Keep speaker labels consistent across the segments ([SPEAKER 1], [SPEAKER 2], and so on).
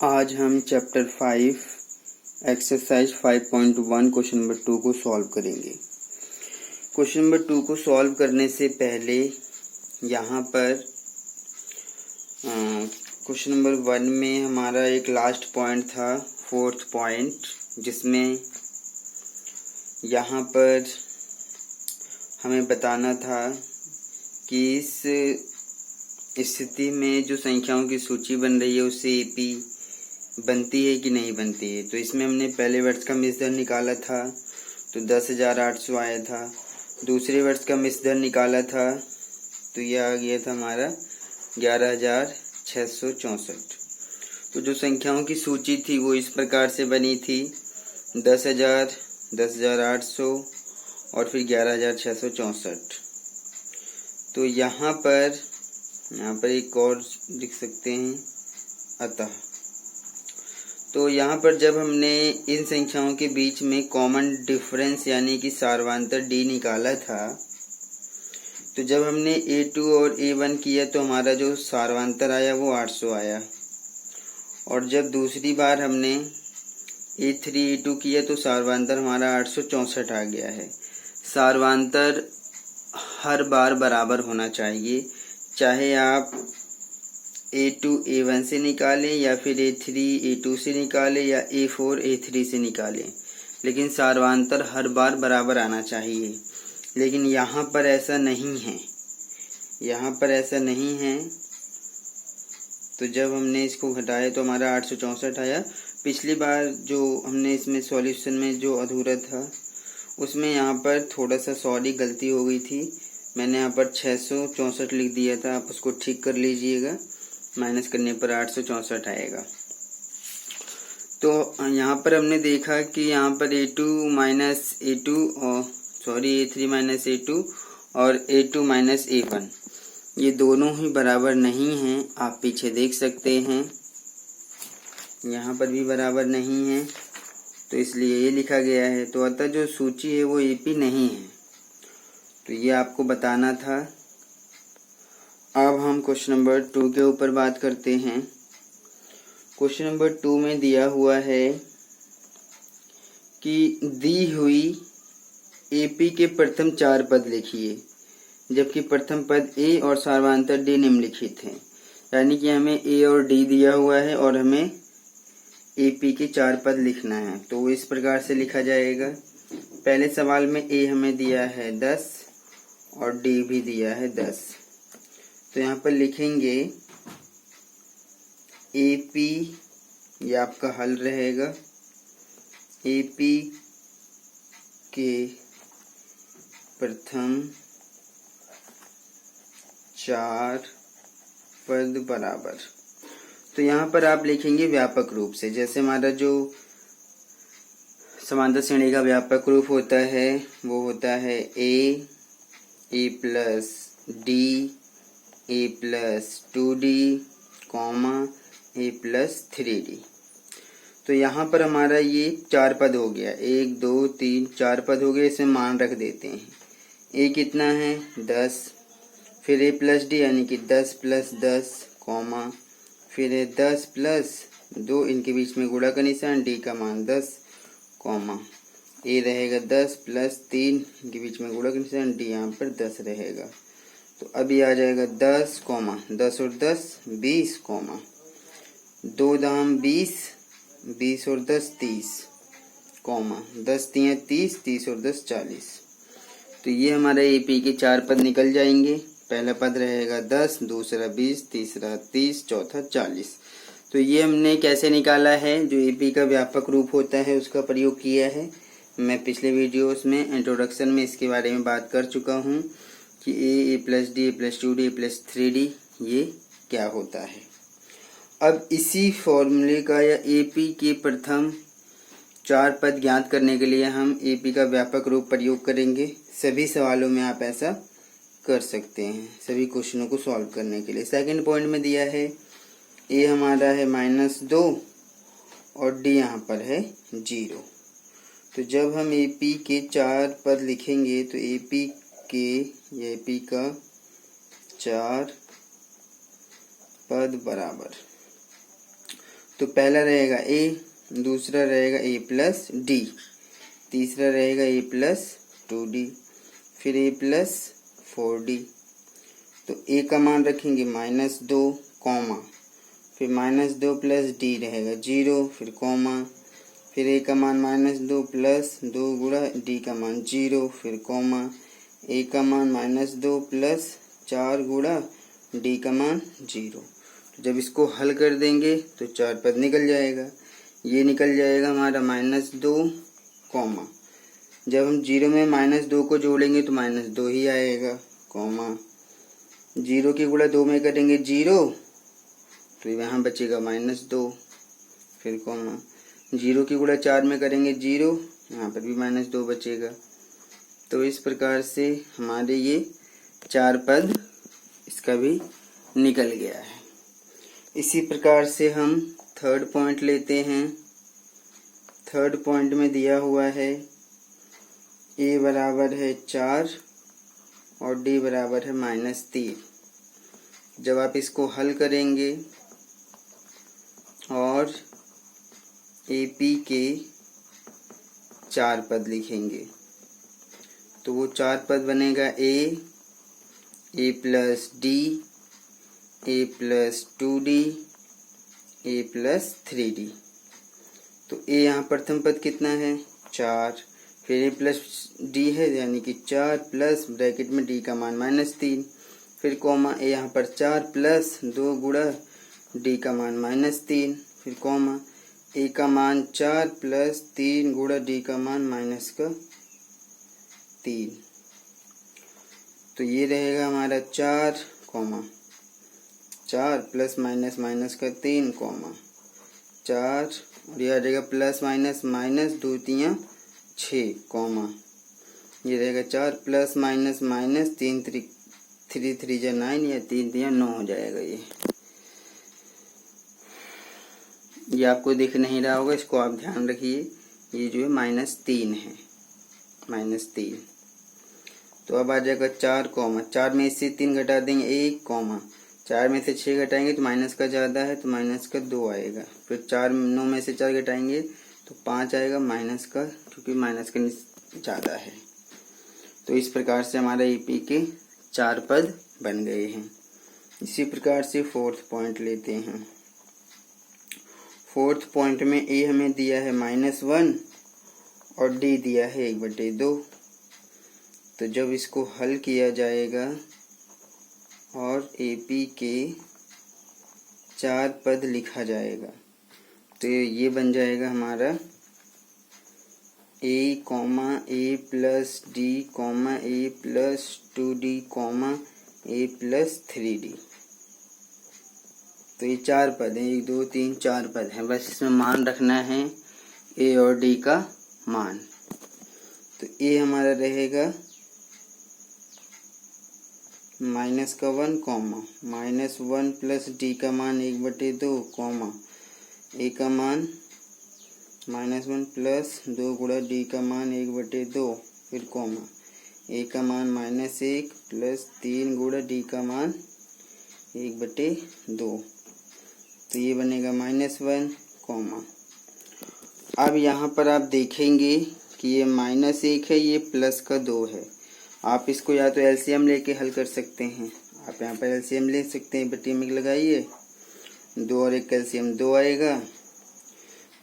[SPEAKER 1] आज हम chapter 5 exercise 5.1 question number 2 को सॉल्व करेंगे। क्वेश्चन नंबर 2 को सॉल्व करने से पहले यहाँ पर क्वेश्चन नंबर 1 में हमारा एक लास्ट पॉइंट था, फोर्थ पॉइंट, जिसमें यहाँ पर हमें बताना था कि इस स्थिति में जो संख्याओं की सूची बन रही है उससे एपी बनती है कि नहीं बनती है। तो इसमें हमने पहले वर्ष का मिस दर निकाला था तो 10,800 आया था। दूसरे वर्ष का मिस दर निकाला था तो यह आ गया था हमारा 11,664। तो जो संख्याओं की सूची थी वो इस प्रकार से बनी थी 10,000, 10,800 और फिर 11,664। तो यहाँ पर एक और लिख सकते हैं अतः। तो यहाँ पर जब हमने इन संख्याओं के बीच में कॉमन डिफरेंस यानी कि सार्वंतर d निकाला था, तो जब हमने a2 और a1 किया तो हमारा जो सार्वंतर आया वो 800 आया। और जब दूसरी बार हमने a3 a2 किया तो सार्वंतर हमारा 864 आ गया है। सार्वंतर हर बार बराबर होना चाहिए, चाहे आप a2 a1 से निकालें या फिर a3 a2 से निकालें या a4 a3 से निकालें, लेकिन सार्वंतर हर बार बराबर आना चाहिए। लेकिन यहाँ पर ऐसा नहीं है, यहाँ पर ऐसा नहीं है। तो जब हमने इसको घटाया तो हमारा 864 आया। पिछली बार जो हमने इसमें सॉल्यूशन में जो अधूरा था उसमें यहाँ पर थोड़ा सा गलती हो गई थी। मैंने यहाँ पर 664 लिख दिया था, आप उसको ठीक कर लीजिएगा। माइनस करने पर 864 आएगा। तो यहाँ पर हमने देखा कि यहाँ पर a2 माइनस a2 और a3 माइनस a2 और a2 माइनस a1 ये दोनों ही बराबर नहीं हैं। आप पीछे देख सकते हैं, यहाँ पर भी बराबर नहीं है, तो इसलिए ये लिखा गया है। तो अतः जो सूची है वो एपी नहीं है, तो ये आपको बताना था। अब हम क्वेश्चन नंबर 2 के ऊपर बात करते हैं। क्वेश्चन नंबर 2 में दिया हुआ है कि दी हुई एपी के प्रथम 4 पद लिखिए, जबकि प्रथम पद ए और सार्वंतर डी निम्नलिखित हैं। यानी कि हमें ए और डी दिया हुआ है और हमें एपी के 4 पद लिखना है। तो वो इस प्रकार से लिखा जाएगा। पहले सवाल में ए हमें दिया है 10 और डी भी दिया है 10। तो यहाँ पर लिखेंगे एपी, ये आपका हल रहेगा। एपी के प्रथम 4 पद बराबर। तो यहाँ पर आप लिखेंगे व्यापक रूप से, जैसे हमारा जो समांतर श्रेणी का व्यापक रूप होता है वो होता है ए प्लस डी, ए प्लस 2d, ए प्लस 3d। तो यहाँ पर हमारा ये 4 पद हो गया, 1 2 3 4 पद हो गए। इसमें मान रख देते हैं। ए कितना है 10, फिर ए प्लस डी यानी कि 10 प्लस 10, फिर है 10 प्लस 2, इनके बीच में गुणा का निशान, डी का मान 10, ए रहेगा 10 प्लस 3, इनके बीच में गुणा का निशान, डी यहाँ पर 10 रहेगा। तो अभी आ जाएगा 10, 10 और 10 20, 2 दाम 20, 20 और 10 30, 10 तियाँ 30, 30 और 10 40। तो ये हमारे एपी के 4 पद निकल जाएंगे। पहला पद रहेगा 10, दूसरा 20, तीसरा 30, चौथा 40। तो ये हमने कैसे निकाला है, जो एपी का व्यापक रूप होता है उसका प्रयोग किया है। मैं पिछले वीडियोस में इंट्रोडक्शन में इसके बारे में बात कर चुका हूँ कि ए प्लस डी, ए प्लस 2d, ए प्लस 3d ये क्या होता है। अब इसी फॉर्मूले का या एपी के प्रथम 4 पद ज्ञात करने के लिए हम एपी का व्यापक रूप प्रयोग करेंगे। सभी सवालों में आप ऐसा कर सकते हैं, सभी क्वेश्चनों को सॉल्व करने के लिए। सेकंड पॉइंट में दिया है ए हमारा है -2 और डी यहाँ पर है 0। तो जब हम एपी के 4 पद लिखेंगे तो एपी का 4 पद बराबर। तो पहला रहेगा ए, दूसरा रहेगा ए प्लस डी, तीसरा रहेगा ए प्लस 2d, फिर ए प्लस 4d। तो ए का मान रखेंगे -2 कॉमा, फिर -2 प्लस डी रहेगा 0, फिर कॉमा, फिर ए का मान -2 प्लस 2 गुणा डी का मान 0, फिर कॉमा, ए का मान -2 प्लस 4 गुणा डी का मान 0। जब इसको हल कर देंगे तो 4 पद निकल जाएगा। ये निकल जाएगा हमारा -2 कॉमा, जब हम 0 में -2 को जोड़ेंगे तो -2 ही आएगा, कॉमा, 0 की गुणा 2 में करेंगे 0, तो यहाँ बचेगा -2, फिर कॉमा, 0 की गुणा 4 में करेंगे 0, यहाँ पर भी -2 बचेगा। तो इस प्रकार से हमारे ये 4 पद इसका भी निकल गया है। इसी प्रकार से हम थर्ड पॉइंट लेते हैं। थर्ड पॉइंट में दिया हुआ है a बराबर है 4 और d बराबर है -3। जब आप इसको हल करेंगे और AP के 4 पद लिखेंगे तो वो 4 पद बनेगा a plus D, a plus 2d, a plus 3d। तो a यहाँ प्रथम पद कितना है 4, फिर a प्लस डी है यानी कि 4 प्लस ब्रैकेट में d का मान -3, फिर कॉमा, a यहाँ पर 4 प्लस 2 गुणा d का मान -3, फिर कॉमा, a का मान 4 प्लस 3 गुणा d का मान -3। तो ये रहेगा हमारा 4 कॉमा 4 प्लस माइनस माइनस का 3 कॉमा 4 और यह आ जाएगा प्लस माइनस माइनस 2 3 6 कॉमा, ये रहेगा 4 प्लस माइनस माइनस 3 3 जा 9 या 3 3 9 हो जाएगा। ये आपको दिख नहीं रहा होगा, इसको आप ध्यान रखिए। ये जो है -3 है, -3। तो अब आ जाएगा 4 कॉमा 4 में से 3 घटा देंगे 1 कॉमा 4 में से 6 घटाएंगे तो माइनस का ज़्यादा है तो माइनस का 2 आएगा, फिर 9 में से 4 घटाएंगे तो 5 आएगा माइनस का, क्योंकि माइनस का ज़्यादा है। तो इस प्रकार से हमारा AP के 4 पद बन गए हैं। इसी प्रकार से फोर्थ पॉइंट लेते हैं। फोर्थ पॉइंट में A हमें दिया है -1 और D दिया है 1/2। तो जब इसको हल किया जाएगा और AP के 4 पद लिखा जाएगा तो ये बन जाएगा हमारा A plus D A plus 2D A plus 3D। तो ये 4 पद हैं, 1 2 3 4 पद हैं, बस इसमें मान रखना है A और D का मान। तो A हमारा रहेगा -1 कॉमा -1 प्लस D का मान 1/2 कॉमा A का मान -1 प्लस 2 गुणा D का मान 1/2, फिर कॉमा A का मान -1 प्लस 3 गुणा D का मान 1/2। तो ये बनेगा -1 कॉमा। अब यहाँ पर आप देखेंगे कि ये -1 है, ये प्लस का 2 है। आप इसको या तो एलसीएम लेके हल कर सकते हैं। आप यहाँ पर एलसीएम ले सकते हैं, बटी में लगाइए, 2 और 1 एलसीएम 2 आएगा।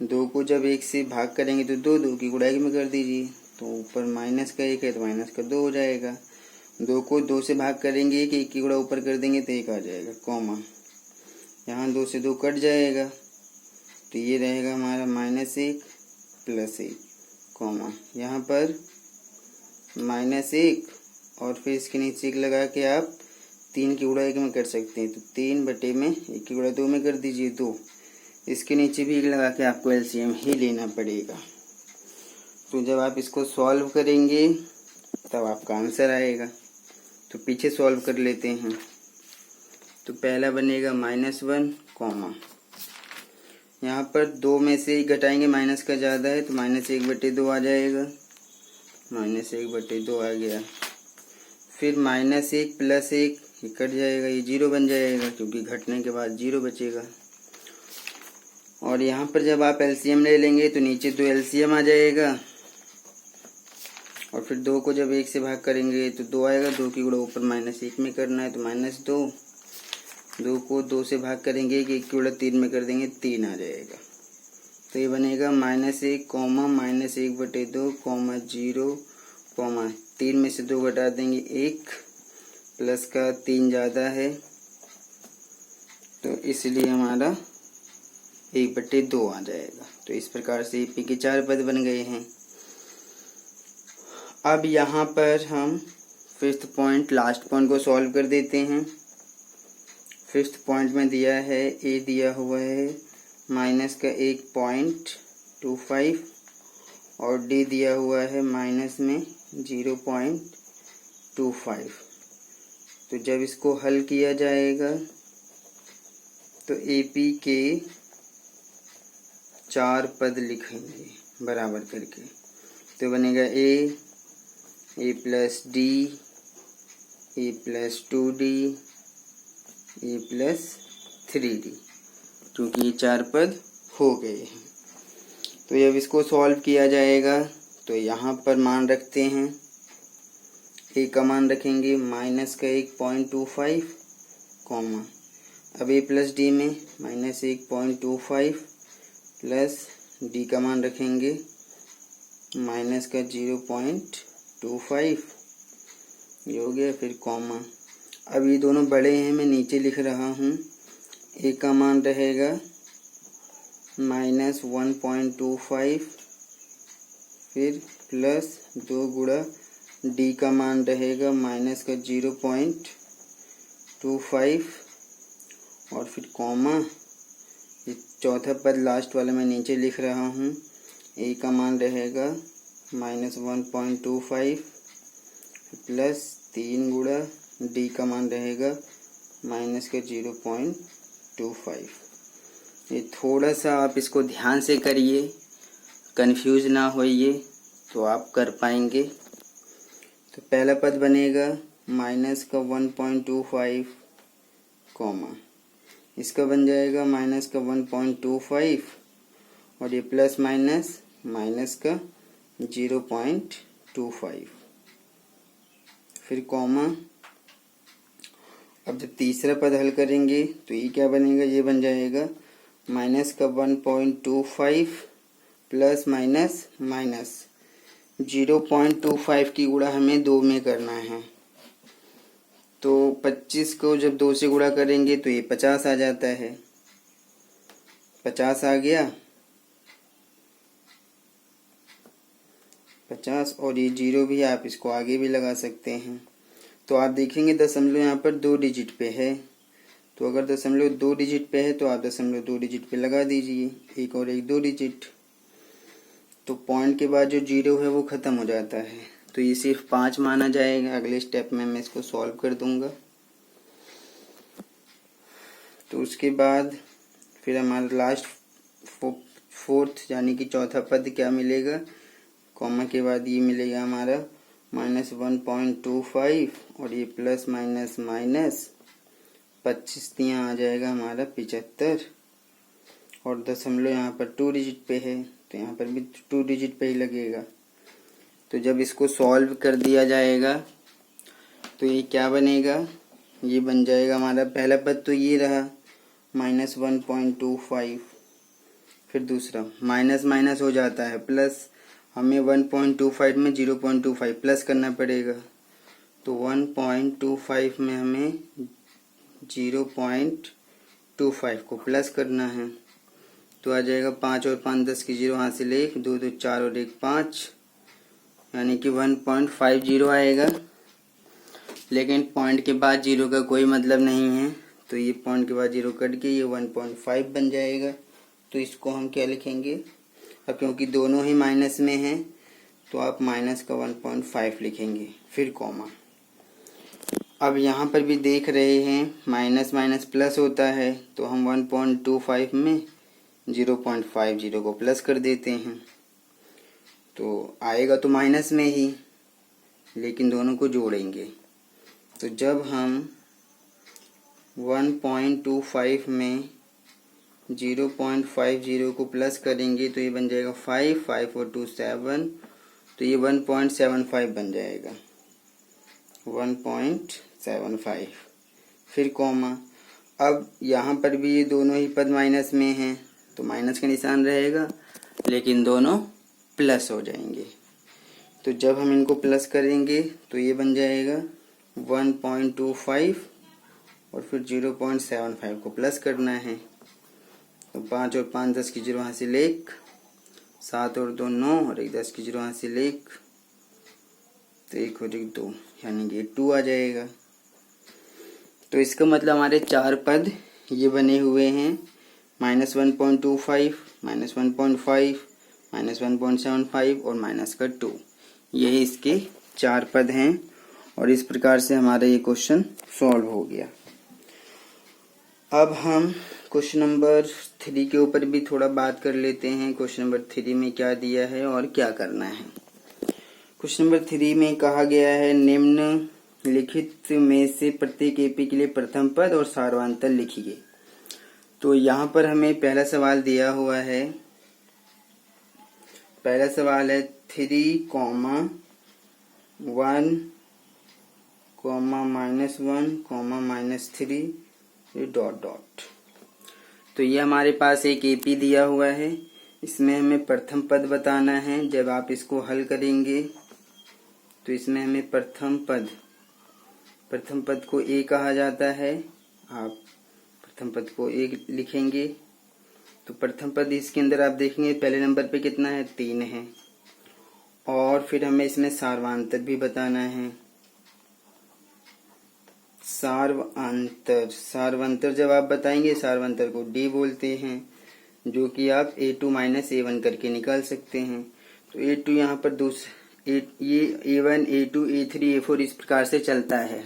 [SPEAKER 1] 2 को जब 1 से भाग करेंगे तो 2 की गुणाई में कर दीजिए, तो ऊपर माइनस का 1 है तो माइनस का 2 हो जाएगा। 2 को 2 से भाग करेंगे कि 1 की गुणा ऊपर कर देंगे तो 1 आ जाएगा, कॉमा यहाँ 2 से 2 कट जाएगा तो ये रहेगा हमारा -1 प्लस 1 कॉमा यहाँ पर -1 और फिर इसके नीचे 1 लगा के आप 3 की गुणा 1 में कर सकते हैं, तो 3 बटे में 1 की गुणा 2 में कर दीजिए 2। इसके नीचे भी 1 लगा के आपको एलसीएम ही लेना पड़ेगा। तो जब आप इसको सॉल्व करेंगे तब आपका आंसर आएगा। तो पीछे सॉल्व कर लेते हैं। तो पहला बनेगा -1 कॉमा यहाँ पर 2 में से 1 घटाएंगे, माइनस का ज़्यादा है तो -1/2 आ जाएगा, -1/2 आ गया। फिर -1 प्लस 1 ये कट जाएगा, ये 0 बन जाएगा क्योंकि घटने के बाद 0 बचेगा। और यहाँ पर जब आप एलसीएम ले लेंगे तो नीचे 2 एलसीएम आ जाएगा, और फिर 2 को जब 1 से भाग करेंगे तो 2 आएगा। 2 की गुणा ऊपर -1 में करना है तो -2। 2 को 2 से भाग करेंगे, 1 की गुणा 3 में कर देंगे, 3 आ जाएगा। तो ये बनेगा -1, -1/2, 0, 3 में से 2 घटा देंगे 1, प्लस का 3 ज़्यादा है तो इसलिए हमारा 1/2 आ जाएगा। तो इस प्रकार से एपी के 4 पद बन गए हैं। अब यहाँ पर हम 5th पॉइंट, लास्ट पॉइंट को सॉल्व कर देते हैं। 5th पॉइंट में दिया है, ए दिया हुआ है -1.25 और डी दिया हुआ है -0.25। तो जब इसको हल किया जाएगा तो एपी के 4 पद लिखेंगे बराबर करके। तो बनेगा ए प्लस डी, ए प्लस 2d, ए प्लस 3d, क्योंकि ये 4 पद हो गए हैं। तो जब इसको सॉल्व किया जाएगा तो यहाँ पर मान रखते हैं, ए का मान रखेंगे -1.25, अब ए प्लस डी में -1.25 प्लस डी का मान रखेंगे -0.25, ये हो गया। फिर कॉमा, अब ये दोनों बड़े हैं, मैं नीचे लिख रहा हूँ। ए का मान रहेगा -1.25, फिर प्लस 2 गुणा डी का मान रहेगा -0.25 और फिर कॉमा, ये चौथा पद लास्ट वाला मैं नीचे लिख रहा हूँ। ए का मान रहेगा -1.25 प्लस 3 गुणा डी का मान रहेगा -0.25। ये थोड़ा सा आप इसको ध्यान से करिए, कंफ्यूज ना होइए तो आप कर पाएंगे। तो पहला पद बनेगा -1.25, इसका बन जाएगा -1.25 और ये प्लस -0.25, फिर कॉमा। अब जब तीसरा पद हल करेंगे तो ये क्या बनेगा, ये बन जाएगा -1.25 प्लस -0.25 की गुणा हमें 2 में करना है। तो 25 को जब 2 से गुणा करेंगे तो ये 50 आ जाता है, 50 आ गया, 50 और ये 0 भी, आप इसको आगे भी लगा सकते हैं। तो आप देखेंगे दशमलव यहाँ पर 2 डिजिट पे है, तो अगर दशमलव 2 डिजिट पे है तो आप दशमलव 2 डिजिट पे लगा दीजिए, 1 और 1 2 डिजिट। तो पॉइंट के बाद जो 0 है वो ख़त्म हो जाता है, तो ये सिर्फ 5 माना जाएगा। अगले स्टेप में मैं इसको सॉल्व कर दूंगा। तो उसके बाद फिर हमारा लास्ट 4th यानी कि चौथा पद क्या मिलेगा, कॉमा के बाद ये मिलेगा हमारा -1.25 और ये प्लस माइनस 25 दिया आ जाएगा हमारा 75, और दशमलव यहाँ पर 2 डिजिट पे है तो यहाँ पर भी 2 डिजिट पे ही लगेगा। तो जब इसको सॉल्व कर दिया जाएगा तो ये क्या बनेगा, ये बन जाएगा हमारा पहला पद तो ये रहा -1.25, फिर दूसरा माइनस माइनस हो जाता है प्लस, हमें 1.25 में 0.25 प्लस करना पड़ेगा। तो 1.25 में हमें 0.25 को प्लस करना है, तो आ जाएगा 5 और 5 10 की 0 हासिल 1, 2 2 4 और 1 5, यानी कि 1.50 आएगा। लेकिन पॉइंट के बाद 0 का कोई मतलब नहीं है, तो ये पॉइंट के बाद 0 कट के ये 1.5 बन जाएगा। तो इसको हम क्या लिखेंगे, अब क्योंकि दोनों ही माइनस में हैं तो आप माइनस का 1.5 लिखेंगे, फिर कॉमा। अब यहाँ पर भी देख रहे हैं माइनस माइनस प्लस होता है, तो हम 1.25 में 0.50 को प्लस कर देते हैं, तो आएगा तो माइनस में ही, लेकिन दोनों को जोड़ेंगे। तो जब हम 1.25 में 0.50 को प्लस करेंगे तो ये बन जाएगा 5, 5 और 2 7, तो ये 1.75 बन जाएगा, 1.75। फिर कॉमा, अब यहाँ पर भी ये दोनों ही पद माइनस में हैं तो माइनस का निशान रहेगा, लेकिन दोनों प्लस हो जाएंगे। तो जब हम इनको प्लस करेंगे तो ये बन जाएगा 1.25 और फिर 0.75 को प्लस करना है। तो 5 और 5 10 की 0 हासिल 1, 7 और 2 9 और 1 10 की 0 हासिल 1, तो 1 और 1 2, यानी कि 2 आ जाएगा। तो इसका मतलब हमारे 4 पद ये बने हुए हैं, -1.25, -1.5, -1.75 और माइनस का 2, यही इसके 4 पद हैं। और इस प्रकार से हमारा ये क्वेश्चन सॉल्व हो गया। अब हम क्वेश्चन नंबर 3 के ऊपर भी थोड़ा बात कर लेते हैं। क्वेश्चन नंबर 3 में क्या दिया है और क्या करना है। क्वेश्चन नंबर 3 में कहा गया है निम्नलिखित में से प्रत्येक एपी के लिए प्रथम पद और सार्वंतर लिखिए। तो यहाँ पर हमें पहला सवाल दिया हुआ है, पहला सवाल है 3, 1, -1, -3 डॉट डॉट। तो ये हमारे पास एक एपी दिया हुआ है, इसमें हमें प्रथम पद बताना है। जब आप इसको हल करेंगे तो इसमें हमें प्रथम पद को ए कहा जाता है। आप प्रथम पद को ए लिखेंगे तो प्रथम पद इसके अंदर आप देखेंगे पहले नंबर पे कितना है, 3 है। और फिर हमें इसमें सार्वंतर भी बताना है। सार्वंतर जब आप बताएंगे, सार्वंतर को डी बोलते हैं, जो कि आप A2 - A1 करके निकाल सकते हैं। तो A2 यहाँ पर ये A1, A2, A3, A4 इस प्रकार से चलता है।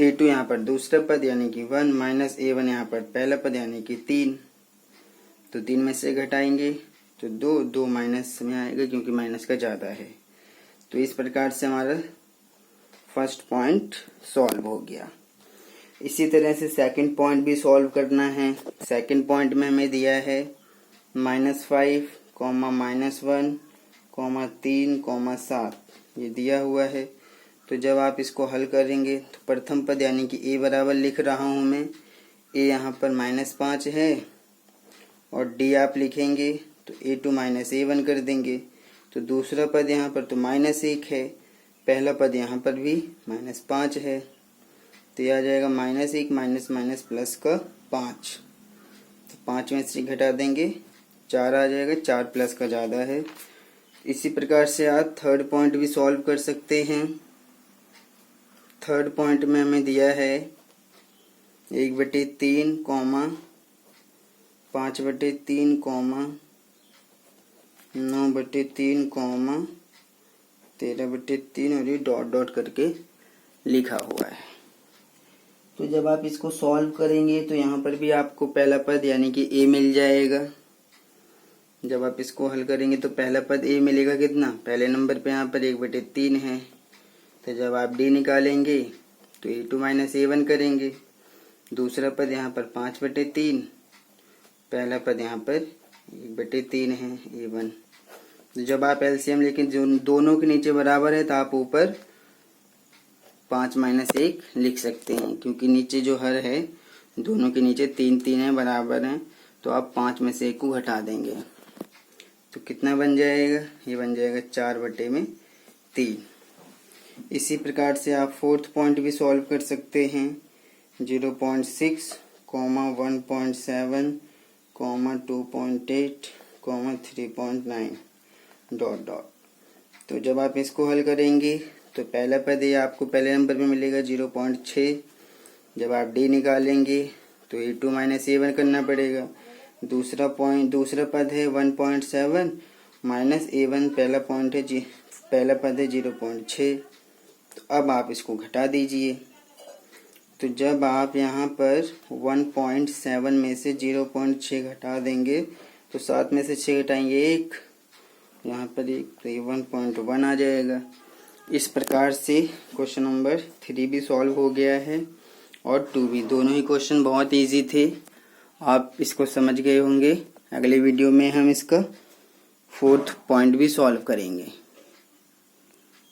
[SPEAKER 1] A2 यहाँ पर दूसरा पद यानी कि 1 माइनस A1 यहाँ पर पहला पद यानी कि 3, तो 3 में से घटाएंगे तो 2 माइनस में आएगा क्योंकि माइनस का ज़्यादा है। तो इस प्रकार से हमारा फर्स्ट पॉइंट सॉल्व हो गया। इसी तरह से सेकंड पॉइंट भी सॉल्व करना है। सेकंड पॉइंट में हमें दिया है -5, -1, 3, 7, ये दिया हुआ है। तो जब आप इसको हल करेंगे तो प्रथम पद यानी कि ए बराबर लिख रहा हूँ मैं, ए यहाँ पर -5 है और डी आप लिखेंगे तो A2 - A1 कर देंगे। तो दूसरा पद यहाँ पर तो -1 है, पहला पद यहाँ पर भी -5 है, तो यह आ जाएगा -1 माइनस प्लस का 5, तो 5 में से घटा देंगे 4 आ जाएगा, 4 प्लस का ज़्यादा है। इसी प्रकार से आप थर्ड पॉइंट भी सॉल्व कर सकते हैं। थर्ड पॉइंट में हमें दिया है 1/3, 5/3, 9/3, 13/3 और ये डॉट डॉट करके लिखा हुआ है। तो जब आप इसको सॉल्व करेंगे तो यहाँ पर भी आपको पहला पद यानी कि ए मिल जाएगा। जब आप इसको हल करेंगे तो पहला पद ए मिलेगा कितना, पहले नंबर पे यहाँ पर 1/3 है। तो जब आप डी निकालेंगे तो A2 - A1 करेंगे। दूसरा पद यहाँ पर 5/3, पहला पद यहाँ पर 1/3 है, A1। तो जब आप एलसीएम लेकिन जो दोनों के नीचे बराबर है तो आप ऊपर 5 - 1 लिख सकते हैं, क्योंकि नीचे जो हर है दोनों के नीचे 3 है, बराबर हैं, तो आप 5 में से 1 को घटा देंगे तो कितना बन जाएगा, ये बन जाएगा 4/3। इसी प्रकार से आप फोर्थ पॉइंट भी सॉल्व कर सकते हैं। 0.6, 1.7, 2.8, 3.9 डॉट डॉट। तो जब आप इसको हल करेंगे तो पहला पद ये आपको पहले नंबर पे मिलेगा 0.6। जब आप डी निकालेंगे तो A2 - A1 करना पड़ेगा। दूसरा पद है 1.7 माइनस A1, पहला पद है 0.6। तो अब आप इसको घटा दीजिए। तो जब आप यहाँ पर 1.7 में से 0.6 घटा देंगे तो 7 में से 6 घटाएंगे 1, यहाँ पर 1, तो ये 1.1 आ जाएगा। इस प्रकार से क्वेश्चन नंबर 3 भी सॉल्व हो गया है और 2 भी। दोनों ही क्वेश्चन बहुत इजी थे आप इसको समझ गए होंगे। अगले वीडियो में हम इसका 4th पॉइंट भी सॉल्व करेंगे।